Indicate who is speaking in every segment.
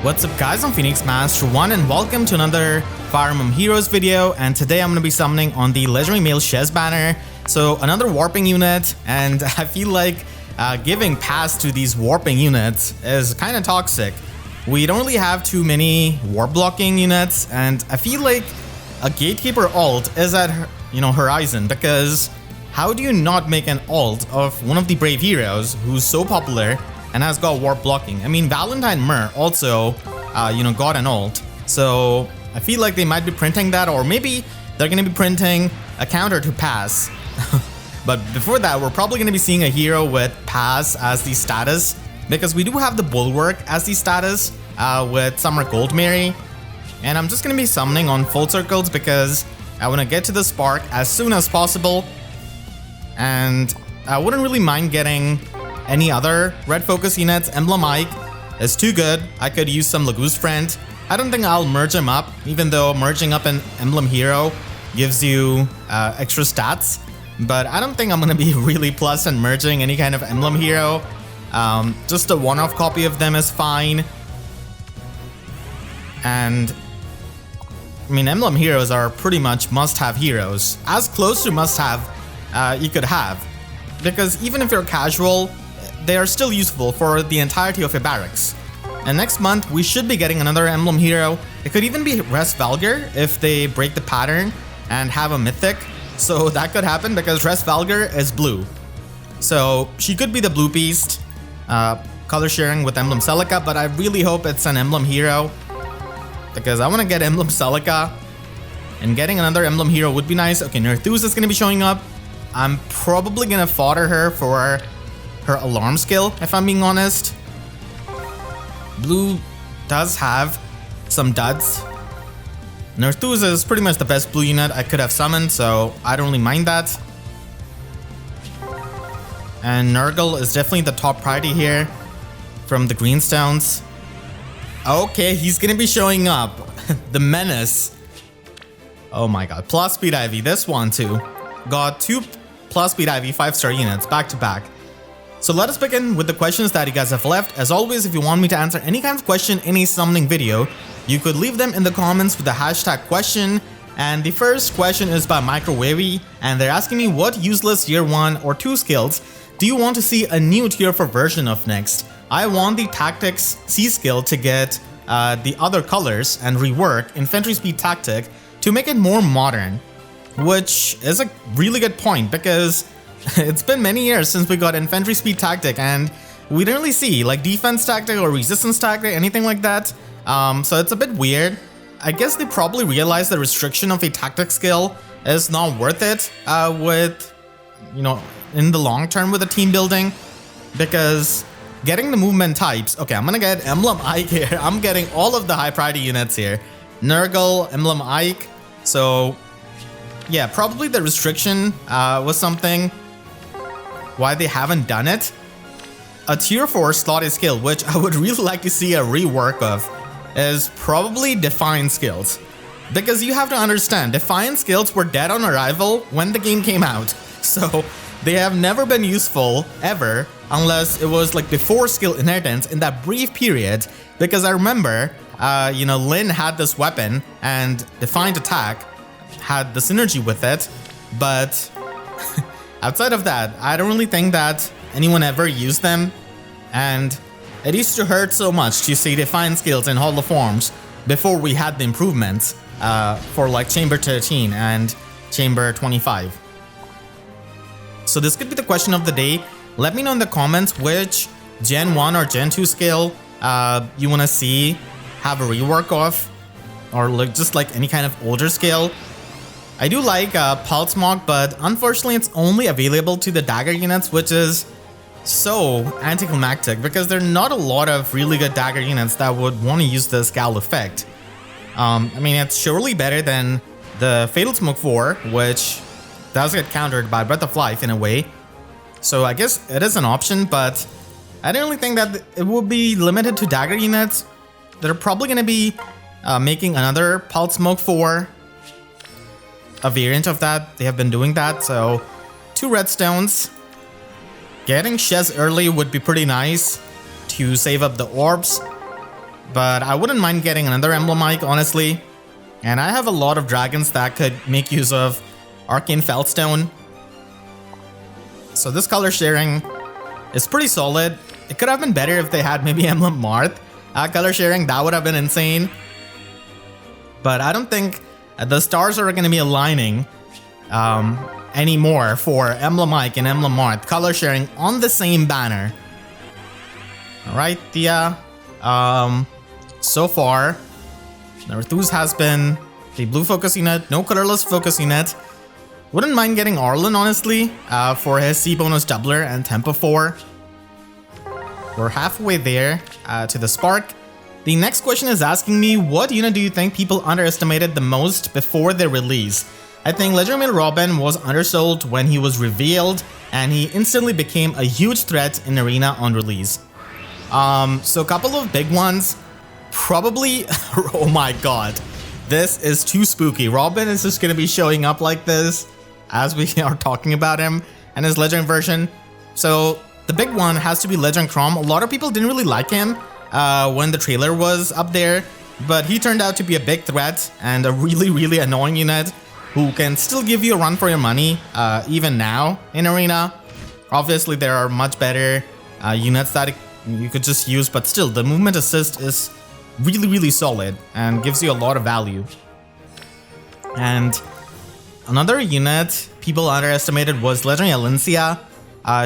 Speaker 1: What's up guys, I'm SPDMASTER1 and welcome to another Fire Emblem Heroes video, and today I'm going to be summoning on the legendary male Shez banner. So another warping unit, and I feel like giving pass to these warping units is kind of toxic. We don't really have too many warp blocking units, and I feel like a gatekeeper alt is at horizon, because how do you not make an alt of one of the brave heroes who's so popular and has got warp blocking? I mean, Valentine Mer also, got an ult. So I feel like they might be printing that, or maybe they're going to be printing a counter to pass. But before that, we're probably going to be seeing a hero with pass as the status, because we do have the Bulwark as the status with Summer Gold Mary. And I'm just going to be summoning on full circles because I want to get to the Spark as soon as possible. And I wouldn't really mind getting any other red focus units. Emblem Ike is too good. I could use some Lagoose Friend. I don't think I'll merge him up, even though merging up an Emblem hero gives you extra stats. But I don't think I'm going to be really plus in merging any kind of Emblem hero. Just a one-off copy of them is fine. And I mean, Emblem heroes are pretty much must-have heroes. As close to must-have you could have. Because even if you're casual, they are still useful for the entirety of your barracks. And next month, we should be getting another Emblem hero. It could even be Res Valgar if they break the pattern and have a Mythic. So that could happen because Res Valgar is blue. So she could be the blue beast, color sharing with Emblem Celica, but I really hope it's an Emblem hero, because I want to get Emblem Celica, and getting another Emblem hero would be nice. Okay, Nerthus is going to be showing up. I'm probably going to fodder her for her alarm skill, if I'm being honest. Blue does have some duds. Nerthus is pretty much the best blue unit I could have summoned, so I don't really mind that. And Nurgle is definitely the top priority here from the Greenstones. Okay, he's gonna be showing up. The Menace. Oh my god. Plus Speed Ivy, this one too. Got 2 Plus Speed Ivy 5-star units back to back. So let us begin with the questions that you guys have left. As always, if you want me to answer any kind of question in a summoning video, you could leave them in the comments with the hashtag question. And the first question is by Microwavy, and they're asking me what useless tier 1 or 2 skills do you want to see a new tier 4 version of next? I want the Tactics C skill to get the other colors and rework Infantry Speed Tactic to make it more modern. Which is a really good point, because it's been many years since we got Infantry Speed Tactic and we didn't really see like Defense Tactic or Resistance Tactic, anything like that. So it's a bit weird. I guess they probably realized the restriction of a tactic skill is not worth it with, in the long term with the team building, because getting the movement types. Okay, I'm gonna get Emblem Ike here. I'm getting all of the high priority units here. Nurgle, Emblem Ike. So yeah, probably the restriction was something why they haven't done it. A tier 4 slotted skill, which I would really like to see a rework of, is probably Defiant skills. Because you have to understand, Defiant skills were dead on arrival when the game came out. So they have never been useful ever, unless it was like before skill inheritance in that brief period. Because I remember, Lin had this weapon and Defiant Attack had the synergy with it, but outside of that, I don't really think that anyone ever used them, and it used to hurt so much to see Defiant skills in Hall of Forms before we had the improvements for like Chamber 13 and Chamber 25. So this could be the question of the day. Let me know in the comments which Gen 1 or Gen 2 skill you want to see have a rework of, or like just like any kind of older skill. I do like Pulse Smog, but unfortunately it's only available to the dagger units, which is so anticlimactic because there are not a lot of really good dagger units that would want to use this Gal effect. I mean, it's surely better than the Fatal Smoke 4, which does get countered by Breath of Life in a way. So I guess it is an option, but I don't really think that it will be limited to dagger units. They're probably going to be making another Pulse Smoke 4. A variant of that. They have been doing that, so 2 redstones. Getting Shez early would be pretty nice to save up the orbs. but I wouldn't mind getting another Emblem mic, honestly. And I have a lot of dragons that could make use of Arcane Feldstone. So this color sharing is pretty solid. It could have been better if they had maybe Emblem Marth color sharing. That would have been insane. But I don't think the stars are going to be aligning anymore for Emblem Mike and Emblem Marth color sharing on the same banner. Alright, yeah. So far, Nerthus has been the blue focus unit, no colorless focus unit. Wouldn't mind getting Arlen, honestly, for his C bonus doubler and tempo 4. We're halfway there to the Spark. The next question is asking me, what unit do you think people underestimated the most before their release? I think Legendary Robin was undersold when he was revealed, and he instantly became a huge threat in Arena on release. So a couple of big ones. Probably, oh my god, this is too spooky. Robin is just gonna be showing up like this as we are talking about him and his Legend version. So the big one has to be Legend Chrom. A lot of people didn't really like him when the trailer was up there, but he turned out to be a big threat and a really annoying unit who can still give you a run for your money even now in Arena. Obviously there are much better units that you could just use, but still the movement assist is really solid and gives you a lot of value. And another unit people underestimated was Legendary Alencia.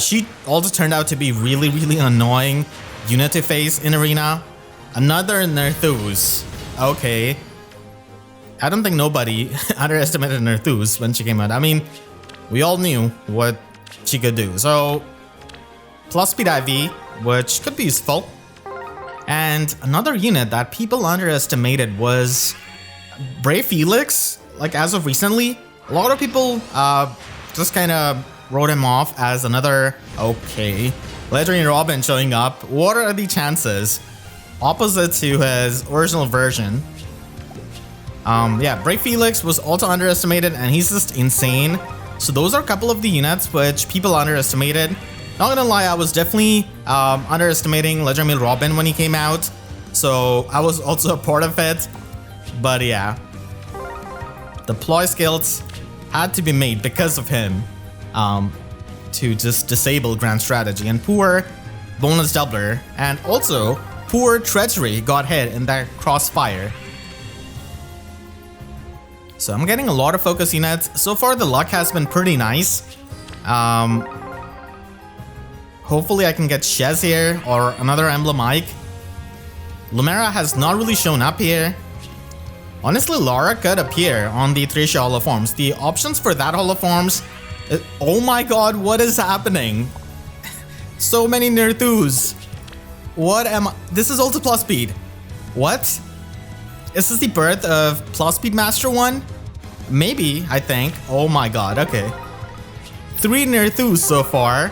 Speaker 1: She also turned out to be really annoying unit to face in Arena. Another Nerthus. Okay. I don't think nobody underestimated Nerthus when she came out. I mean, we all knew what she could do. So, plus speed IV, which could be useful. And another unit that people underestimated was Brave Felix. Like, as of recently, a lot of people just kind of wrote him off as another, okay, Legendary Robin showing up. What are the chances? Opposite to his original version. Yeah, Brave Felix was also underestimated, and he's just insane. So those are a couple of the units which people underestimated. Not gonna lie, I was definitely underestimating Legendary Robin when he came out, so I was also a part of it. But yeah, the ploy skills had to be made because of him to just disable Grand Strategy, and poor bonus doubler, and also poor Treachery got hit in that crossfire. So I'm getting a lot of focus units. So far the luck has been pretty nice. Hopefully I can get Shez here or another Emblem Ike. Lumera has not really shown up here. Honestly, Lara could appear on the Thresher holoforms. The options for that holoforms, oh my god, what is happening? So many Nerthus. What am I? This is also plus speed. What? Is this the birth of plus speed Master1? Maybe, I think. Oh my god, okay. 3 Nerthus so far.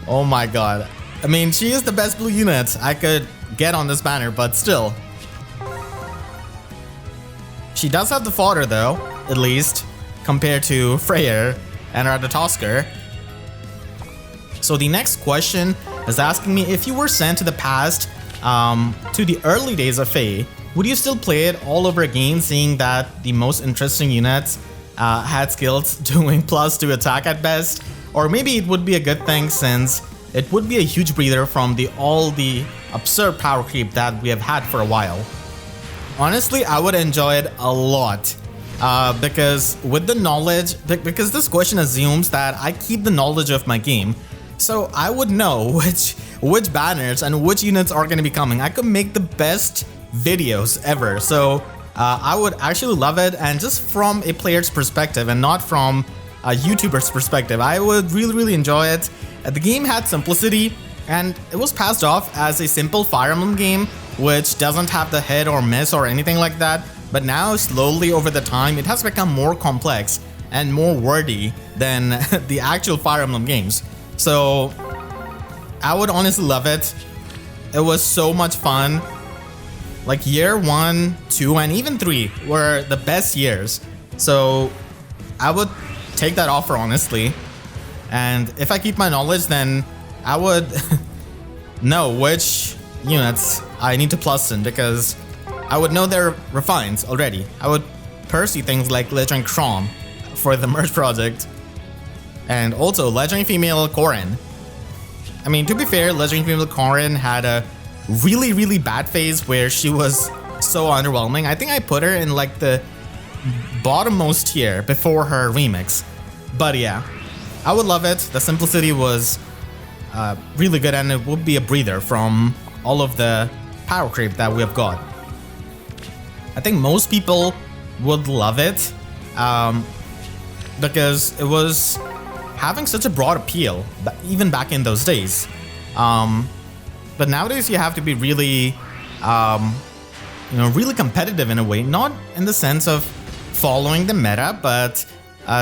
Speaker 1: Oh my god. I mean, she is the best blue unit I could get on this banner, but still. She does have the fodder though, at least, compared to Freyr and Ratatoskr. So the next question is asking me, if you were sent to the past, to the early days of FEH, would you still play it all over again, seeing that the most interesting units had skills doing +2 attack at best? Or maybe it would be a good thing, since it would be a huge breather from all the absurd power creep that we have had for a while. Honestly, I would enjoy it a lot, because with the knowledge, because this question assumes that I keep the knowledge of my game, so I would know which banners and which units are going to be coming. I could make the best videos ever, so I would actually love it, and just from a player's perspective and not from a YouTuber's perspective, I would really enjoy it. The game had simplicity, and it was passed off as a simple Fire Emblem game, which doesn't have the hit or miss or anything like that, but now slowly over the time it has become more complex and more wordy than the actual Fire Emblem games. So I would honestly love it. It was so much fun. Like year 1, 2, and even 3 were the best years. So I would take that offer, honestly. And if I keep my knowledge, then I would know which units I need to plus in because I would know their refines already. I would pursue things like Legendary Chrom for the merge project. And also Legendary Female Corrin. I mean, to be fair, Legendary Female Corrin had a really bad phase where she was so underwhelming. I think I put her in like the bottommost tier before her remix. But yeah, I would love it. The simplicity was really good, and it would be a breather from all of the power creep that we have got. I think most people would love it because it was having such a broad appeal, even back in those days. But nowadays you have to be really, really competitive in a way, not in the sense of following the meta, but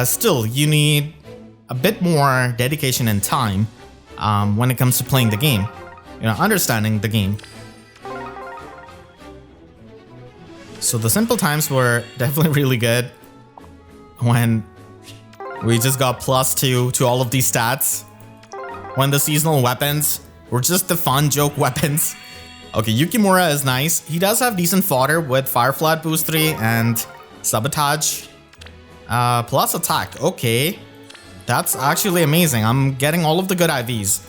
Speaker 1: still you need a bit more dedication and time when it comes to playing the game, understanding the game. So the simple times were definitely really good when we just got +2 to all of these stats. When the seasonal weapons were just the fun joke weapons. Okay, Yukimura is nice. He does have decent fodder with Fire Flood boost 3 and Sabotage. Plus attack, okay. That's actually amazing. I'm getting all of the good IVs.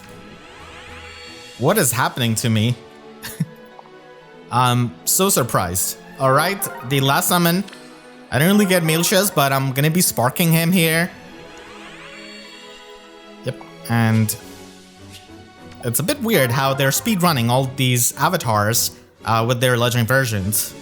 Speaker 1: What is happening to me? I'm so surprised. Alright, the last summon. I didn't really get male Shez, but I'm gonna be sparking him here. Yep, and it's a bit weird how they're speedrunning all these avatars with their legendary versions.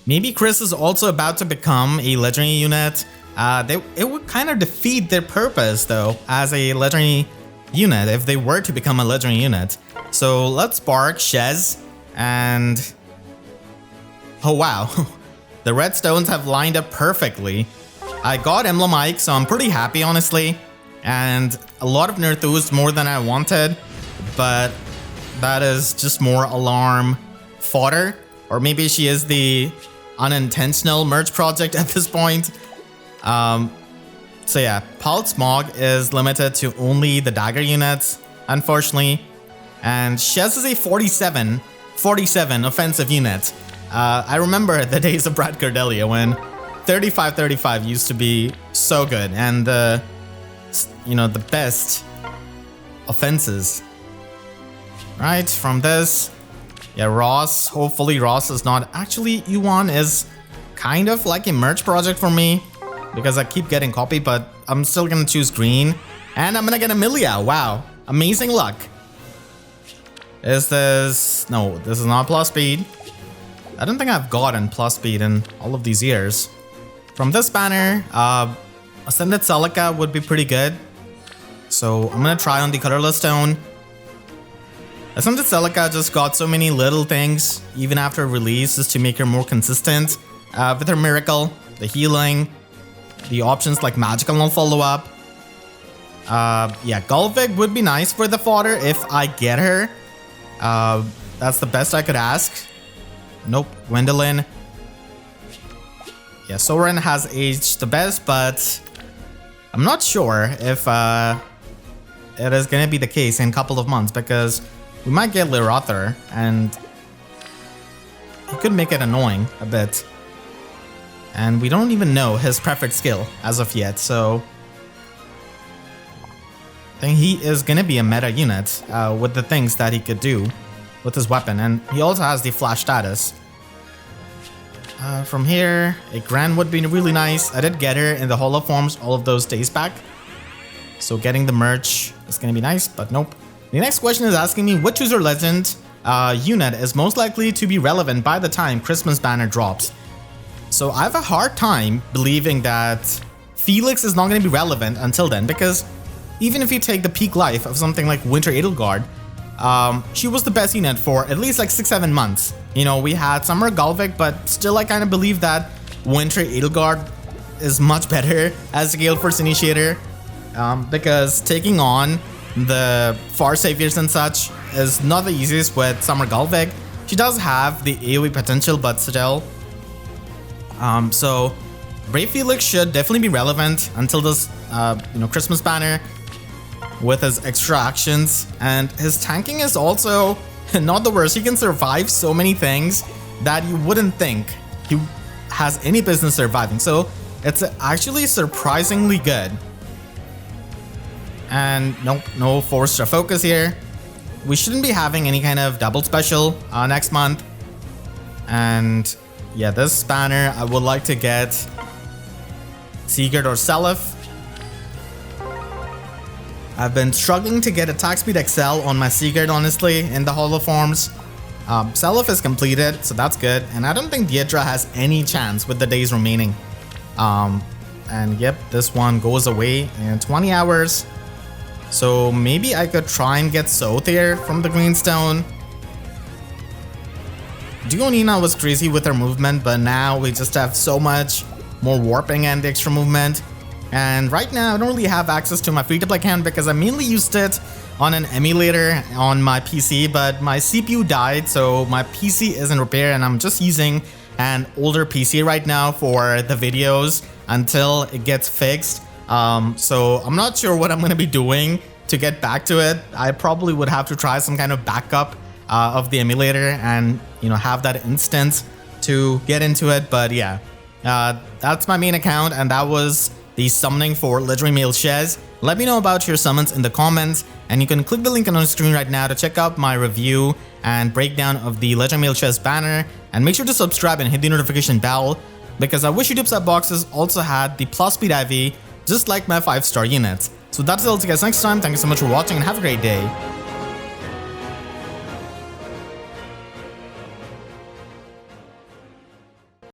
Speaker 1: Maybe Chris is also about to become a legendary unit. It would kind of defeat their purpose though as a legendary unit if they were to become a legendary unit. So let's spark Shez and... oh wow, the red stones have lined up perfectly. I got Emblem Ike, so I'm pretty happy honestly. And a lot of Nerthus more than I wanted, but that is just more alarm fodder. Or maybe she is the unintentional merge project at this point. So yeah, Pulse Smog is limited to only the dagger units, unfortunately. And Shez is a 47 offensive unit. I remember the days of Brad Cordelia when 35-35 used to be so good, and the best offenses. Right, from this, yeah, Ross, hopefully Ross is not, actually Yuan is kind of like a merge project for me, because I keep getting copied, but I'm still gonna choose green, and I'm gonna get Amelia, wow, amazing luck. Is this, no, this is not plus speed. I don't think I've gotten plus speed in all of these years. From this banner, Ascended Celica would be pretty good. So I'm gonna try on the colorless stone. Ascended Celica just got so many little things, even after release, just to make her more consistent. With her miracle, the healing, the options like magical no follow-up. Yeah, Gulvig would be nice for the fodder if I get her. That's the best I could ask. Nope, Gwendolyn. Yeah, Soren has aged the best, but I'm not sure if it is gonna be the case in a couple of months, because we might get Lirother, and he could make it annoying a bit. And we don't even know his preferred skill as of yet, so I think he is gonna be a meta unit with the things that he could do with his weapon, and he also has the flash status. From here, a Grand would be really nice. I did get her in the holo forms all of those days back, so getting the merch is gonna be nice, but nope. The next question is asking me which user legend unit is most likely to be relevant by the time Christmas banner drops. So I have a hard time believing that Felix is not going to be relevant until then, because even if you take the peak life of something like Winter Edelgard, she was the best unit for at least like 6-7 months. You know, we had Summer Gulvik, but still I kind of believe that Winter Edelgard is much better as a Gale Force initiator, because taking on the Far Saviors and such is not the easiest with Summer Gulvik. She does have the AoE potential, but still. So Brave Felix should definitely be relevant until this, Christmas banner with his extra actions, and his tanking is also not the worst. He can survive so many things that you wouldn't think he has any business surviving. So it's actually surprisingly good. And nope, no forced focus here. We shouldn't be having any kind of double special next month. And yeah, this banner, I would like to get Sigurd or Seliph. I've been struggling to get attack speed XL on my Sigurd, honestly, in the holo forms. Seliph is completed, so that's good. And I don't think Deirdre has any chance with the days remaining. And yep, this one goes away in 20 hours. So maybe I could try and get Soth here from the Greenstone. Dionina was crazy with her movement, but now we just have so much more warping and extra movement. And right now I don't really have access to my free-to-play account because I mainly used it on an emulator on my PC, but my CPU died, so my PC is in repair and I'm just using an older PC right now for the videos until it gets fixed. So I'm not sure what I'm going to be doing to get back to it. I probably would have to try some kind of backup of the emulator and, you know, have that instance to get into it. But yeah, that's my main account, and that was the summoning for Legendary Male Shez. Let me know about your summons in the comments, and you can click the link on the screen right now to check out my review and breakdown of the Legendary Male Shez banner. And make sure to subscribe and hit the notification bell, because I wish YouTube sub boxes also had the plus speed IV, just like my 5-star units. So that's it, I'll see you guys next time. Thank you so much for watching and have a great day.